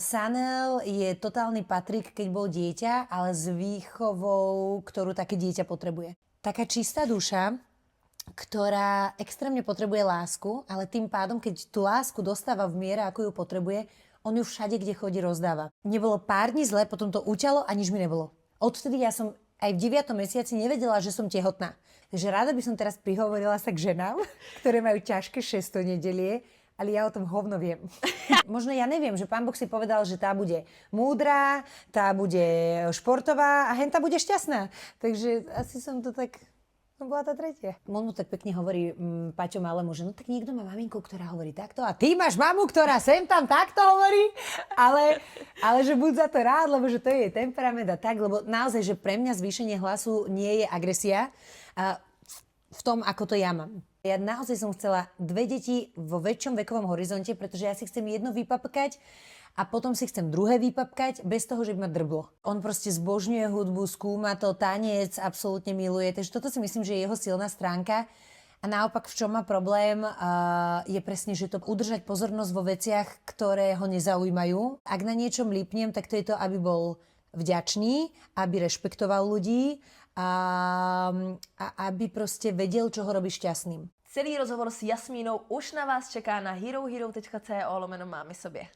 Sanel je totálny Patrik, keď bol dieťa, ale s výchovou, ktorú také dieťa potrebuje. Taká čistá duša, ktorá extrémne potrebuje lásku, ale tým pádom, keď tú lásku dostáva v miere, ako ju potrebuje, on ju všade, kde chodí, rozdáva. Nebolo pár dní zle, potom to uťalo a nič mi nebolo. Odvtedy ja som aj v 9. mesiaci nevedela, že som tehotná. Takže rada by som teraz prihovorila sa k ženám, ktoré majú ťažké 6. nedelie, ale ja o tom hovno viem. Možno ja neviem, že Pán Boh si povedal, že tá bude múdra, tá bude športová a henta bude šťastná. Takže asi som to tak... To bola tá tretia. On mu tak pekne hovorí Paťo malému, že no tak niekto má maminku, ktorá hovorí takto a ty máš mamu, ktorá sem tam takto hovorí, ale že buď za to rád, lebo že to je jej temperament a tak, lebo naozaj, že pre mňa zvýšenie hlasu nie je agresia v tom, ako to ja mám. Ja naozaj som chcela 2 deti vo väčšom vekovom horizonte, pretože ja si chcem jedno vypapkať a potom si chcem druhé vypapkať bez toho, že by ma drblo. On proste zbožňuje hudbu, skúma to, tanec, absolútne miluje. Takže toto si myslím, že je jeho silná stránka. A naopak, v čom má problém, je presne, že to udržať pozornosť vo veciach, ktoré ho nezaujímajú. Ak na niečom lípnem, tak to je to, aby bol vďačný, aby rešpektoval ľudí a aby proste vedel, čo ho robí šťastným. Celý rozhovor s Jasmínou už na vás čeká na herohero.co/mámy sobě.